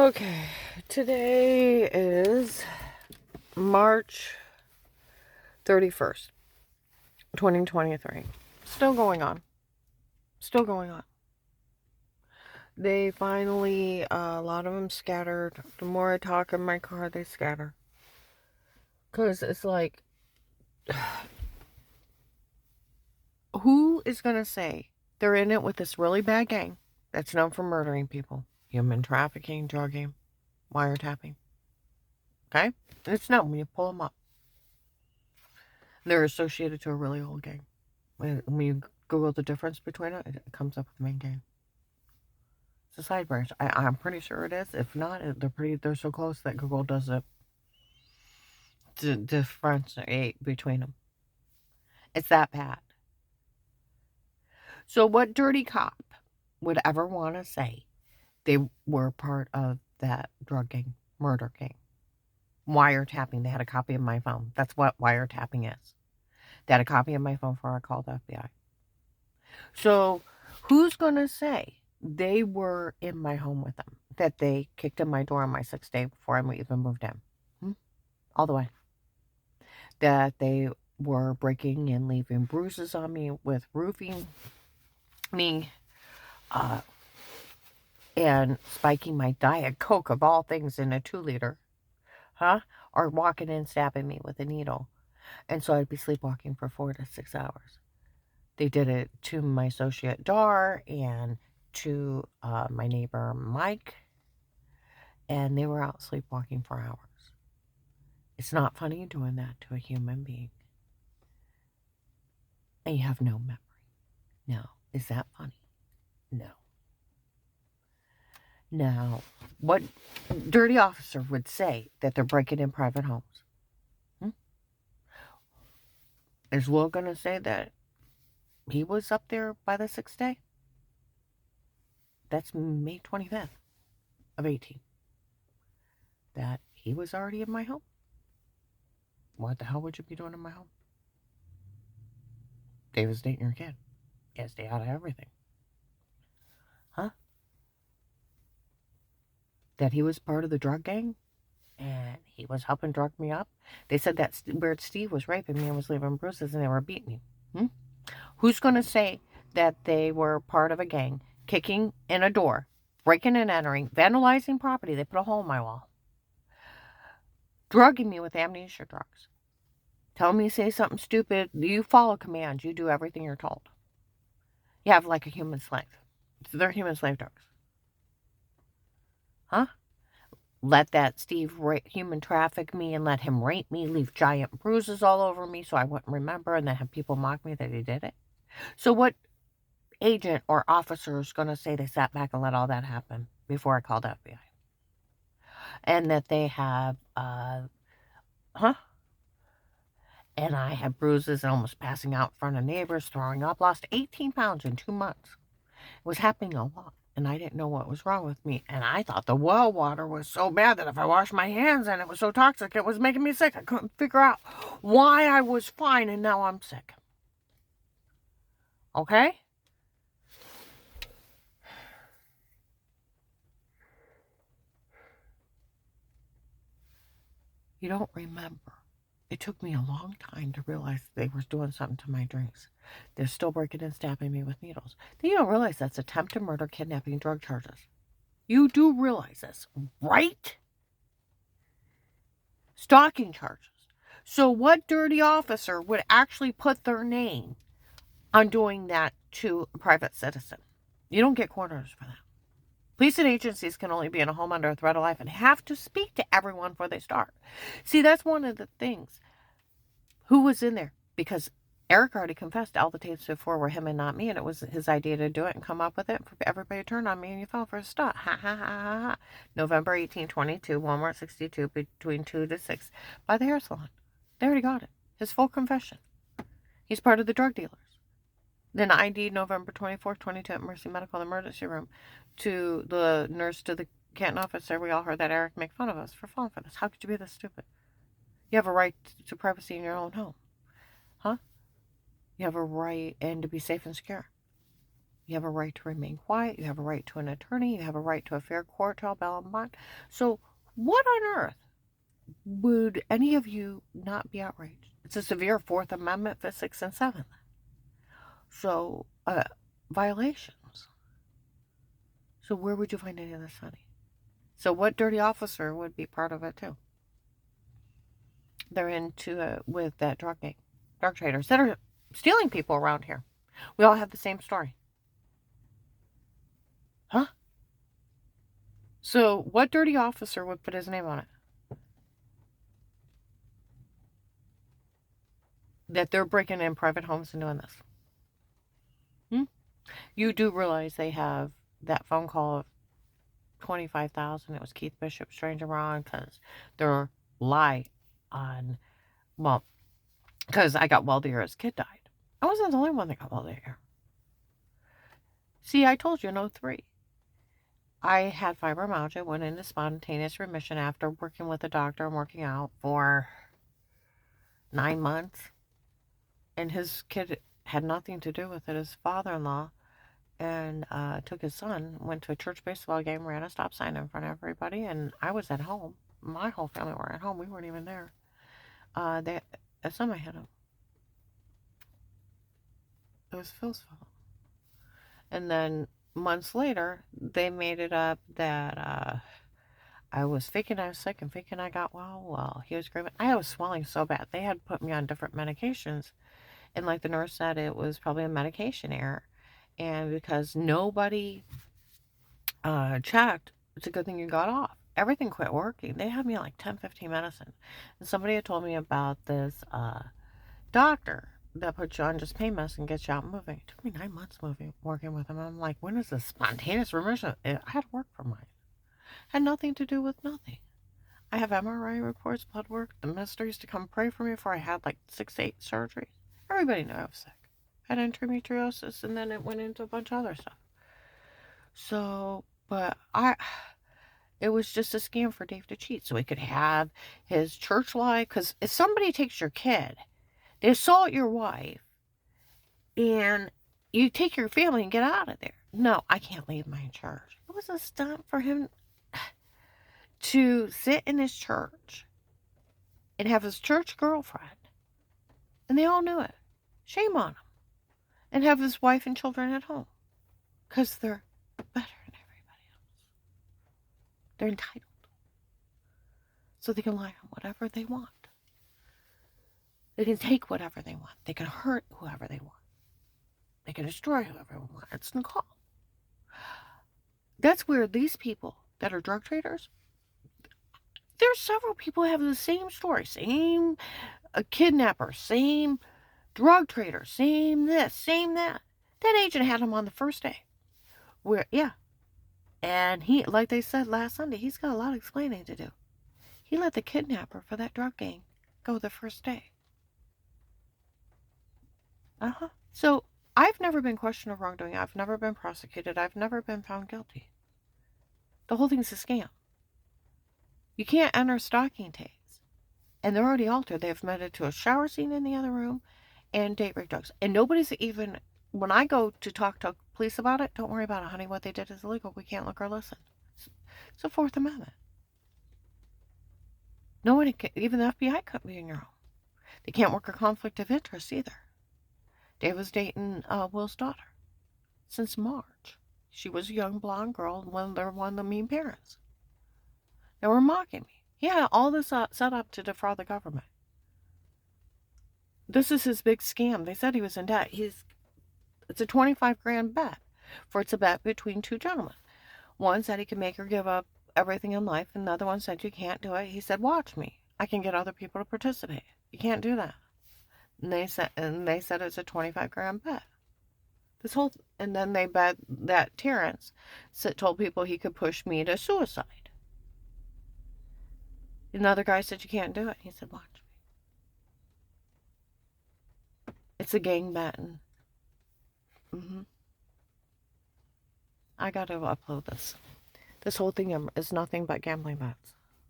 Okay, today is March 31st, 2023. Still going on. Still going on. They finally, a lot of them scattered. The more I talk in my car, they scatter. Because it's like, who is going to say they're in it with this really bad gang that's known for murdering people, human trafficking, drugging, wiretapping? Okay? It's known when you pull them up. They're associated to a really old gang. When you Google the difference between it, it comes up with the main gang. It's a side branch. I'm pretty sure it is. If not, they're so close that Google does it to differentiate between them. It's that bad. So what dirty cop would ever want to say they were part of that drug gang, murder gang? Wiretapping. They had a copy of my phone. That's what wiretapping is. They had a copy of my phone before I called the FBI. So who's going to say they were in my home with them, that they kicked in my door on my 6th day before I even moved in? All the way. That they were breaking and leaving bruises on me with roofing me and spiking my Diet Coke, of all things, in a 2-liter, or walking in stabbing me with a needle. And so I'd be sleepwalking for 4 to 6 hours. They did it to my associate Dar and to my neighbor Mike, and they were out sleepwalking for hours. It's not funny doing that to a human being. And you have no memory. No. Is that funny? No. Now, what dirty officer would say that they're breaking in private homes? Is Will going to say that he was up there by the 6th day? That's May 25th of 18. That he was already in my home? What the hell would you be doing in my home? Devastating your kid. Yeah, stay out of everything. That he was part of the drug gang and he was helping drug me up. They said that Weird Steve was raping me and was leaving bruises and they were beating me. Who's going to say that they were part of a gang, kicking in a door, breaking and entering, vandalizing property? They put a hole in my wall. Drugging me with amnesia drugs. Telling me to say something stupid. You follow commands. You do everything you're told. You have like a human slave. They're human slave drugs. Let that Steve human traffic me and let him rape me, leave giant bruises all over me so I wouldn't remember, and then have people mock me that he did it. So what agent or officer is going to say they sat back and let all that happen before I called FBI? And that they have, and I had bruises and almost passing out in front of neighbors, throwing up, lost 18 pounds in 2 months. It was happening a lot. And I didn't know what was wrong with me. And I thought the well water was so bad that if I washed my hands and it was so toxic, it was making me sick. I couldn't figure out why I was fine and now I'm sick. Okay? You don't remember. It took me a long time to realize they were doing something to my drinks. They're still breaking and stabbing me with needles. Then you don't realize that's attempted murder, kidnapping, drug charges. You do realize this, right? Stalking charges. So what dirty officer would actually put their name on doing that to a private citizen? You don't get quarters for that. Police and agencies can only be in a home under a threat of life and have to speak to everyone before they start. See, that's one of the things. Who was in there? Because Eric already confessed all the tapes before were him and not me, and it was his idea to do it and come up with it for everybody to turn on me, and you fell for a stunt. Ha ha ha ha ha. November 1822, Walmart 62, between 2 to 6, by the hair salon. They already got it. His full confession. He's part of the drug dealers. Then ID November 24th, 22 at Mercy Medical Emergency Room. To the nurse, to the Canton officer, we all heard that Eric make fun of us for falling for this. How could you be this stupid? You have a right to privacy in your own home. You have a right and to be safe and secure. You have a right to remain quiet. You have a right to an attorney. You have a right to a fair court trial, bail, and bond. So what on earth would any of you not be outraged? It's a severe Fourth Amendment, Fifth, Sixth, and Seventh. So, violations. So where would you find any of this funny? So what dirty officer would be part of it too? They're into with that drug gang, drug traders that are stealing people around here. We all have the same story. Huh? So what dirty officer would put his name on it? That they're breaking in private homes and doing this. You do realize they have that phone call of 25,000. It was Keith Bishop, Stranger Ron, because their lie on, well, because I got Waldear's kid died. I wasn't the only one that got Waldear. See, I told you in 03. I had fibromyalgia, went into spontaneous remission after working with a doctor and working out for 9 months. And his kid had nothing to do with it. His father-in-law and took his son, went to a church baseball game, ran a stop sign in front of everybody, and I was at home. My whole family were at home. We weren't even there. Somebody hit him. It was Phil's fault. And then months later, they made it up that I was faking I was sick and faking I got well. Well, he was screaming. I was swelling so bad. They had put me on different medications. And like the nurse said, it was probably a medication error. And because nobody checked, it's a good thing you got off. Everything quit working. They had me on like 10, 15 medicine. And somebody had told me about this doctor that puts you on just pain medicine and gets you out moving. It took me 9 months working with him. I'm like, when is this spontaneous remission? I had to work for mine. Had nothing to do with nothing. I have MRI reports, blood work. The minister used to come pray for me before I had like 6 to 8 surgeries. Everybody knew I was sick. I had endometriosis, and then it went into a bunch of other stuff. So, but it was just a scam for Dave to cheat so he could have his church life. Because if somebody takes your kid, they assault your wife, and you take your family and get out of there. No, I can't leave my church. It was a stunt for him to sit in his church and have his church girlfriend, and they all knew it. Shame on him. And have his wife and children at home because they're better than everybody else. They're entitled. So they can lie on whatever they want. They can take whatever they want. They can hurt whoever they want. They can destroy whoever they want. It's Nicole. That's where these people that are drug traders, there's several people who have the same story. Same kidnapper, same drug trader, same this, same that. That agent had him on the first day. And he, like they said last Sunday, he's got a lot of explaining to do. He let the kidnapper for that drug gang go the first day. So I've never been questioned of wrongdoing. I've never been prosecuted. I've never been found guilty. The whole thing's a scam. You can't enter stalking tapes. And they're already altered. They've admitted to a shower scene in the other room and date rape dogs. And nobody's even, when I go to talk to police about it, don't worry about it, honey. What they did is illegal. We can't look or listen. It's the Fourth Amendment. No one, even the FBI couldn't be in your home. They can't work a conflict of interest either. Dave was dating Will's daughter since March. She was a young blonde girl, and they're one of the mean parents. They were mocking me. He had all this set up to defraud the government. This is his big scam. They said he was in debt. It's a 25 grand bet. It's a bet between two gentlemen. One said he could make her give up everything in life, and the other one said, you can't do it. He said, watch me. I can get other people to participate. You can't do that. And they said it's a 25 grand bet. And then they bet that Terrence told people he could push me to suicide. Another guy said, you can't do it. He said, watch me. It's a gang betting. I got to upload this. This whole thing is nothing but gambling bets.